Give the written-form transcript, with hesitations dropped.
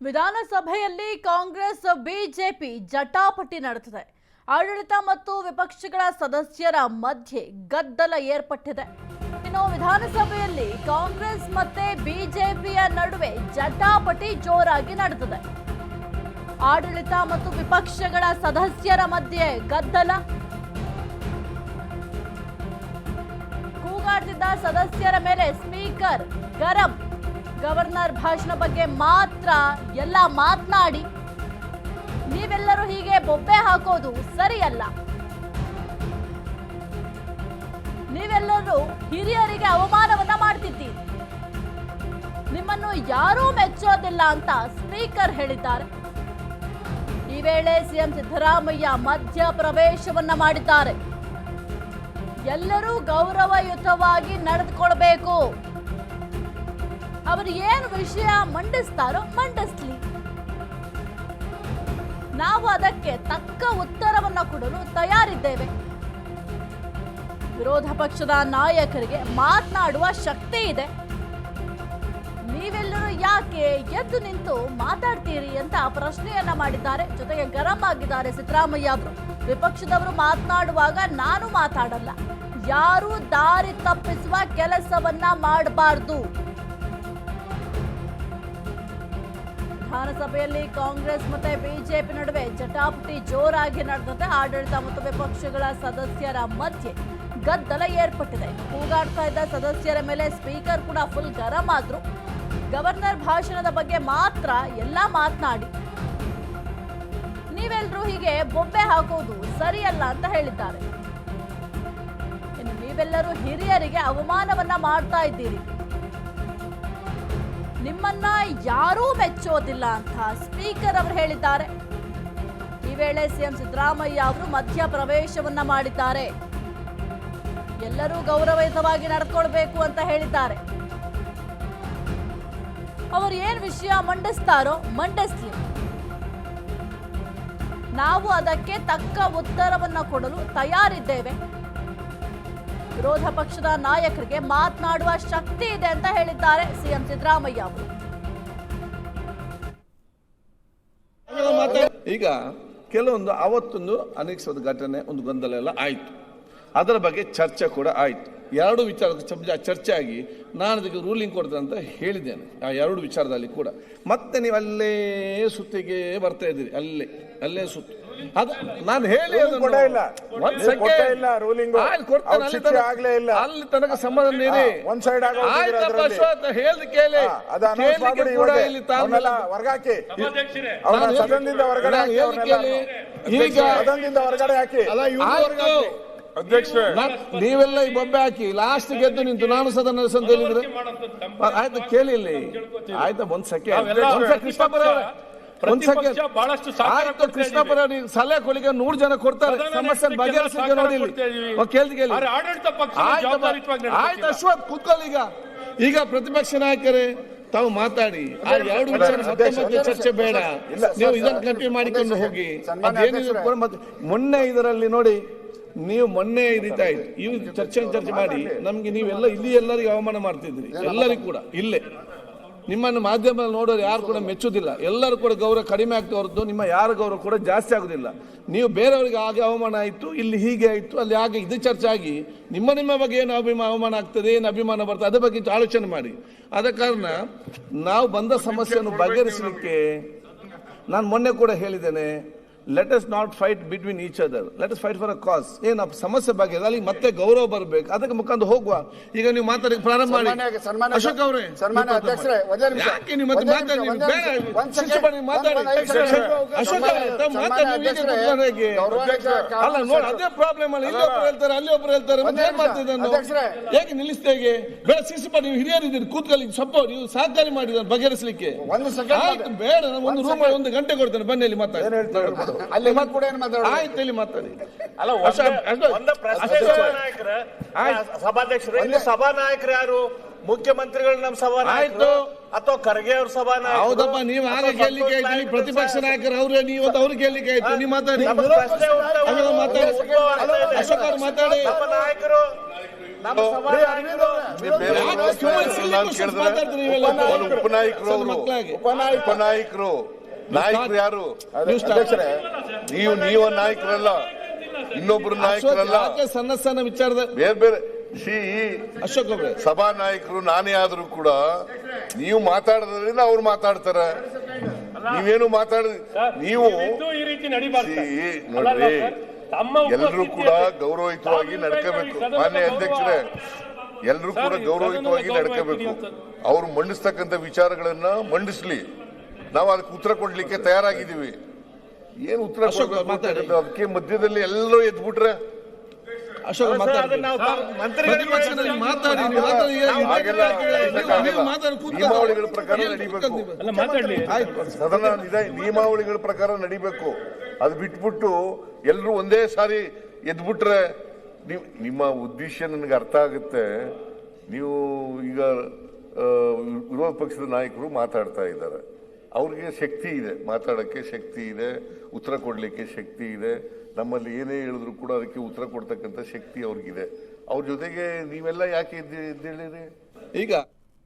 ವಿಧಾನಸಭೆಯಲ್ಲಿ ಕಾಂಗ್ರೆಸ್ ಬಿಜೆಪಿ ಜಟಾಪಟಿ ನಡೆದಿದೆ. ಆಡಳಿತ ಮತ್ತು ವಿಪಕ್ಷಗಳ ಸದಸ್ಯರ ಮಧ್ಯೆ ಗದ್ದಲ ಏರ್ಪಟ್ಟಿದೆ. ಇನ್ನು ವಿಧಾನಸಭೆಯಲ್ಲಿ ಕಾಂಗ್ರೆಸ್ ಮತ್ತೆ ಬಿಜೆಪಿಯ ನಡುವೆ ಜಟಾಪಟಿ ಜೋರಾಗಿ ನಡೆದಿದೆ. ಆಡಳಿತ ಮತ್ತು ವಿಪಕ್ಷಗಳ ಸದಸ್ಯರ ಮಧ್ಯೆ ಗದ್ದಲ. ಕೂಗಾಡ್ತಿದ್ದ ಸದಸ್ಯರ ಮೇಲೆ ಸ್ಪೀಕರ್ ಗರಂ. ಗವರ್ನರ್ ಭಾಷಣ ಬಗ್ಗೆ ಮಾತ್ರ ಎಲ್ಲ ಮಾತನಾಡಿ ನೀವೆಲ್ಲರೂ ಹೀಗೆ ಬೊಬ್ಬೆ ಹಾಕೋದು ಸರಿಯಲ್ಲ. ನೀವೆಲ್ಲರೂ ಹಿರಿಯರಿಗೆ ಅವಮಾನವನ್ನ ಮಾಡ್ತಿದ್ದೀರಿ. ನಿಮ್ಮನ್ನು ಯಾರೂ ಮೆಚ್ಚೋದಿಲ್ಲ ಅಂತ ಸ್ಪೀಕರ್ ಹೇಳಿದ್ದಾರೆ. ಈ ವೇಳೆ ಸಿಎಂ ಸಿದ್ದರಾಮಯ್ಯ ಮಧ್ಯ ಪ್ರವೇಶವನ್ನ ಮಾಡಿದ್ದಾರೆ. ಎಲ್ಲರೂ ಗೌರವಯುತವಾಗಿ ನಡೆದುಕೊಳ್ಬೇಕು. ಅವರು ಏನು ವಿಷಯ ಮಂಡಿಸ್ತಾರೋ ಮಂಡಿಸ್ಲಿ, ನಾವು ಅದಕ್ಕೆ ತಕ್ಕ ಉತ್ತರವನ್ನ ಕೊಡಲು ತಯಾರಿದ್ದೇವೆ. ವಿರೋಧ ಪಕ್ಷದ ನಾಯಕರಿಗೆ ಮಾತನಾಡುವ ಶಕ್ತಿ ಇದೆ. ನೀವೆಲ್ಲರೂ ಯಾಕೆ ಎದ್ದು ನಿಂತು ಮಾತಾಡ್ತೀರಿ ಅಂತ ಪ್ರಶ್ನೆಯನ್ನ ಮಾಡಿದ್ದಾರೆ. ಜೊತೆಗೆ ಗರಂ ಆಗಿದ್ದಾರೆ ಸಿದ್ದರಾಮಯ್ಯ ಅವರು. ವಿಪಕ್ಷದವರು ಮಾತನಾಡುವಾಗ ನಾನು ಮಾತಾಡಲ್ಲ, ಯಾರು ದಾರಿ ತಪ್ಪಿಸುವ ಕೆಲಸವನ್ನ ಮಾಡಬಾರ್ದು. ವಿಧಾನಸಭೆಯಲ್ಲಿ ಕಾಂಗ್ರೆಸ್ ಮತ್ತೆ ಬಿಜೆಪಿ ನಡುವೆ ಜಟಾಪಟಿ ಜೋರಾಗಿ ನಡೆದಂತೆ ಆಡಳಿತ ಮತ್ತು ವಿಪಕ್ಷಗಳ ಸದಸ್ಯರ ಮಧ್ಯೆ ಗದ್ದಲ ಏರ್ಪಟ್ಟಿದೆ. ಕೂಗಾಡ್ತಾ ಇದ್ದ ಸದಸ್ಯರ ಮೇಲೆ ಸ್ಪೀಕರ್ ಕೂಡ ಫುಲ್ ಗರಂ ಆದ್ರು. ಗವರ್ನರ್ ಭಾಷಣದ ಬಗ್ಗೆ ಮಾತ್ರ ಎಲ್ಲ ಮಾತನಾಡಿ ನೀವೆಲ್ಲರೂ ಹೀಗೆ ಬೊಬ್ಬೆ ಹಾಕೋದು ಸರಿಯಲ್ಲ ಅಂತ ಹೇಳಿದ್ದಾರೆ. ಇನ್ನು ನೀವೆಲ್ಲರೂ ಹಿರಿಯರಿಗೆ ಅವಮಾನವನ್ನ ಮಾಡ್ತಾ ಇದ್ದೀರಿ. ನಿಮ್ಮನ್ನ ಯಾರೂ ಮೆಚ್ಚೋದಿಲ್ಲ ಅಂತ ಸ್ಪೀಕರ್ ಅವರು ಹೇಳಿದ್ದಾರೆ. ಈ ವೇಳೆ ಸಿಎಂ ಸಿದ್ದರಾಮಯ್ಯ ಅವರು ಮಧ್ಯ ಪ್ರವೇಶವನ್ನ ಮಾಡಿದ್ದಾರೆ. ಎಲ್ಲರೂ ಗೌರವಯುತವಾಗಿ ನಡ್ಕೊಳ್ಬೇಕು ಅಂತ ಹೇಳಿದ್ದಾರೆ. ಅವರು ಏನ್ ವಿಷಯ ಮಂಡಿಸ್ತಾರೋ ಮಂಡಿಸ್ಲಿ, ನಾವು ಅದಕ್ಕೆ ತಕ್ಕ ಉತ್ತರವನ್ನ ಕೊಡಲು ತಯಾರಿದ್ದೇವೆ. ವಿರೋಧ ಪಕ್ಷದ ನಾಯಕರಿಗೆ ಮಾತನಾಡುವ ಶಕ್ತಿ ಇದೆ ಅಂತ ಹೇಳಿದ್ದಾರೆ ಸಿಎಂ ಸಿದ್ದರಾಮಯ್ಯ ಅವರು. ಈಗ ಕೆಲವೊಂದು ಅವತ್ತೊಂದು ಅನಿರೀಕ್ಷಿತ ಘಟನೆ, ಒಂದು ಗೊಂದಲ ಎಲ್ಲ ಆಯಿತು. ಅದರ ಬಗ್ಗೆ ಚರ್ಚೆ ಕೂಡ ಆಯಿತು. ಎರಡು ವಿಚಾರ ಚರ್ಚೆ ಆಗಿ ನಾನು ಅದಕ್ಕೆ ರೂಲಿಂಗ್ ಕೊಡ್ತೇನೆ ಅಂತ ಹೇಳಿದ್ದೇನೆ. ಆ ಎರಡು ವಿಚಾರದಲ್ಲಿ ಕೂಡ ಮತ್ತೆ ನೀವು ಅಲ್ಲೇ ಸುತ್ತಿಗೆ ಬರ್ತಾ ಇದ್ದೀರಿ, ಅಲ್ಲೇ ಸುತ್ತು. ಅದು ನಾನು ಹೇಳಿ ಅಲ್ಲಿ ತನಕ ಸಂಬಂಧ ನೀಡಿ ಹೇಳ್ದು ಕೇಳಿ ನೀವೆಲ್ಲ ಈ ಬೊಬ್ಬೆ ಹಾಕಿ ಲಾಸ್ಟ್ ಗೆದ್ದು ನಿಂತು ನಾನು ಸದನ ಅಂತ ಹೇಳಿದ್ರೆ ಆಯ್ತು. ಕೇಳಿ ಇಲ್ಲಿ ಆಯ್ತಾ, ಒಂದ್ ಸೆಕೆಂಡ್ ಕೃಷ್ಣಪ್ಪರ ಕೃಷ್ಣಪ್ಪರ ಸಲಹೆ ಕೊಲಿಗೆ 100 ಜನ ಕೊಡ್ತಾರೆ. ಸಮಸ್ಯೆ ಬಗೆಹರಿಸಿಕೆ ನೋಡಿ ಕೇಳಿ ಆಯ್ತು. ಅಶ್ವಥ್ ಕೂತ್ಕೊಳ್ಳಿ. ಈಗ ಪ್ರತಿಪಕ್ಷ ನಾಯಕರೇ ತಾವು ಮಾತಾಡಿ. ಆ ಎರಡು ವಿಚಾರ ಚರ್ಚೆ ಬೇಡ, ನೀವು ಇದನ್ನು ಕಂಟಿನ್ಯೂ ಮಾಡಿಕೊಂಡು ಹೋಗಿ. ಮೊನ್ನೆ ಇದರಲ್ಲಿ ನೋಡಿ, ನೀವು ಮೊನ್ನೆ ಇದಾಯ್ತು, ಇವು ಚರ್ಚೆ ಮಾಡಿ ನಮ್ಗೆ ನೀವೆಲ್ಲ ಇಲ್ಲಿ ಎಲ್ಲರಿಗೂ ಅವಮಾನ ಮಾಡ್ತಿದ್ರಿ. ಎಲ್ಲರಿಗೂ ಕೂಡ ಇಲ್ಲೇ ನಿಮ್ಮನ್ನು ಮಾಧ್ಯಮದಲ್ಲಿ ನೋಡೋರು ಯಾರು ಕೂಡ ಮೆಚ್ಚುವುದಿಲ್ಲ. ಎಲ್ಲರೂ ಕೂಡ ಗೌರವ ಕಡಿಮೆ ಆಗ್ತಾ ಹೊರತು ನಿಮ್ಮ ಯಾರ ಗೌರವ ಕೂಡ ಜಾಸ್ತಿ ಆಗುದಿಲ್ಲ. ನೀವು ಬೇರೆಯವರಿಗೆ ಹಾಗೆ ಅವಮಾನ ಆಯಿತು, ಇಲ್ಲಿ ಹೀಗೆ ಆಯಿತು, ಅಲ್ಲಿ ಹಾಗೆ ಇದು ಚರ್ಚೆ ಆಗಿ ನಿಮ್ಮ ಬಗ್ಗೆ ಏನು ಅವಮಾನ ಆಗ್ತದೆ, ಏನು ಅಭಿಮಾನ ಬರ್ತದೆ, ಅದ್ರ ಬಗ್ಗೆ ಆಲೋಚನೆ ಮಾಡಿ. ಆದ ಕಾರಣ ನಾವು ಬಂದ ಸಮಸ್ಯೆಯನ್ನು ಬಗೆಹರಿಸಲಿಕ್ಕೆ ನಾನು ಮೊನ್ನೆ ಕೂಡ ಹೇಳಿದ್ದೇನೆ, let us not fight between each other, let us fight for a cause. ಏನು ಸಮಸ್ಯೆ ಬಗ್ಗೆ ಅಲ್ಲಿ ಮತ್ತೆ ಗೌರವ ಬರಬೇಕು, ಅದಕ್ಕೆ ಮುಖಾಂತರ ಹೋಗುವ. ಈಗ ನೀವು ಮಾತಾಡಿ ಪ್ರಾರಂಭ ಮಾಡಿ. ಅಶೋಕ್ ಅವರೇ, ಯಾಕೆ ನೀವು ಮತ್ತೆ ಮಾತಾಡಿ? ಅಲ್ಲ ನೋಡಿ, ಅದೇ ಪ್ರಾಬ್ಲಮ್ ಅಲ್ಲ. ಇಲ್ಲಿ ಒಬ್ರು ಹೇಳ್ತಾರೆ, ಅಲ್ಲಿ ಒಬ್ರು ಹೇಳ್ತಾರೆ, ಮತ್ತೆ ಏನ್ ಮಾಡ್ತಿದ್ದ ಹೇಗೆ ನಿಲ್ಲಿಸ್ತಾ? ಹೇಗೆ ಬೇಡ ಶಿಸ್ತು, ನೀವು ಹಿರಿಯರಿದ್ದೀರಿ, ಕೂತ್ಕೊಳ್ಳಿ, ಸ್ವಲ್ಪ ನೀವು ಸಹಕಾರಿ ಮಾಡಿದ ಬಗೆಹರಿಸಲಿಕ್ಕೆ. ಆಯ್ತು, ಬೇಡ, ನಾನು ಒಂದು ರೂಮ್ 1 ಗಂಟೆ ಕೊಡ್ತೇನೆ, ಬನ್ನಿ ಅಲ್ಲಿ ಮಾತಾಡಿ. ಅಲ್ಲಿ ಕೂಡ ಆಯ್ತು, ಇಲ್ಲಿ ಮಾತಾಡಿ. ಅಲ್ಲ, ಸಭಾಧ್ಯಕ್ಷರು ಸಭಾನಾಯಕರು ಯಾರು? ಮುಖ್ಯಮಂತ್ರಿಗಳು ನಮ್ಮ ಸಭಾನಾಯಕರು ಅಥವಾ ಖರ್ಗೆ ಅವ್ರ ಸಭಾನಾಯಕರು? ಹೌದಪ್ಪ, ನೀವು ಆಗ ಕೇಳಲಿಕ್ಕೆ ಆಯ್ತು. ಪ್ರತಿಪಕ್ಷ ನಾಯಕರು ಅವ್ರೆ, ನೀವು ಅವ್ರು ಕೇಳಲಿಕ್ಕೆ ಆಯ್ತು. ನೀವು ಮಾತಾಡಿ. ಅಶೋಕ್ ಮಾತಾಡಿ. ನಾಯಕರು ನಮ್ಮ ಸಭಾನಾಯಕರು ಉಪನಾಯಕರು ನಾಯಕರು ಯಾರು? ನೀವು ನಾಯಕರಲ್ಲ, ಇನ್ನೊಬ್ರು ನಾಯಕರಲ್ಲ. ಸಣ್ಣ ಸಣ್ಣ ವಿಚಾರದ ಬೇರೆ ಬೇರೆ ಅಶೋಕ್ ಅವ್ರೆ, ಸಭಾ ನಾಯಕರು ನಾನೇ ಆದ್ರೂ ಕೂಡ ನೀವು ಮಾತಾಡೋದ್ರಿಂದ ಅವ್ರು ಮಾತಾಡ್ತಾರ. ನೀವೇನು ನೀವು ಈ ರೀತಿ ನಡಿಬಾರ್ದು. ನೋಡ್ರಿ, ಎಲ್ಲರೂ ಕೂಡ ಗೌರವಯುತವಾಗಿ ನಡ್ಕೋಬೇಕು. ಮಾನ್ಯ ಅಧ್ಯಕ್ಷರೇ, ಎಲ್ಲರೂ ಕೂಡ ಗೌರವಯುತವಾಗಿ ನಡ್ಕೋಬೇಕು. ಅವ್ರು ಮಂಡಿಸ್ತಕ್ಕಂಥ ವಿಚಾರಗಳನ್ನ ಮಂಡಿಸ್ಲಿ, ನಾವು ಅದಕ್ಕೆ ಉತ್ತರ ಕೊಡ್ಲಿಕ್ಕೆ ತಯಾರಾಗಿದ್ದೀವಿ. ಏನು ಉತ್ತರ ಕೊಡ್ಬೇಕು? ಅದಕ್ಕೆ ಮಧ್ಯದಲ್ಲಿ ಎಲ್ಲರೂ ಎದ್ಬಿಟ್ರೆ ಅಶೋಕ್ ನಿಯಮಾವಳಿಗಳ ಪ್ರಕಾರ ನಡಿಬೇಕು. ಸದನ ನಿಯಮಾವಳಿಗಳ ಪ್ರಕಾರ ನಡಿಬೇಕು. ಅದು ಬಿಟ್ಬಿಟ್ಟು ಎಲ್ಲರೂ ಒಂದೇ ಸಾರಿ ಎದ್ಬಿಟ್ರೆ ನಿಮ್ಮ ಉದ್ದೇಶ ನನಗೆ ಅರ್ಥ ಆಗುತ್ತೆ. ನೀವು ಈಗ ವಿರೋಧ ಪಕ್ಷದ ನಾಯಕರು ಮಾತಾಡ್ತಾ ಇದ್ದಾರೆ, ಅವ್ರಿಗೆ ಶಕ್ತಿ ಇದೆ, ಮಾತಾಡೋಕ್ಕೆ ಶಕ್ತಿ ಇದೆ, ಉತ್ತರ ಕೊಡಲಿಕ್ಕೆ ಶಕ್ತಿ ಇದೆ. ನಮ್ಮಲ್ಲಿ ಏನೇ ಹೇಳಿದ್ರು ಕೂಡ ಅದಕ್ಕೆ ಉತ್ತರ ಕೊಡ್ತಕ್ಕಂಥ ಶಕ್ತಿ ಅವ್ರಿಗಿದೆ. ಅವ್ರ ಜೊತೆಗೆ ನೀವೆಲ್ಲ ಯಾಕೆ ಎದ್ದೇಳಿರಿ? ಈಗ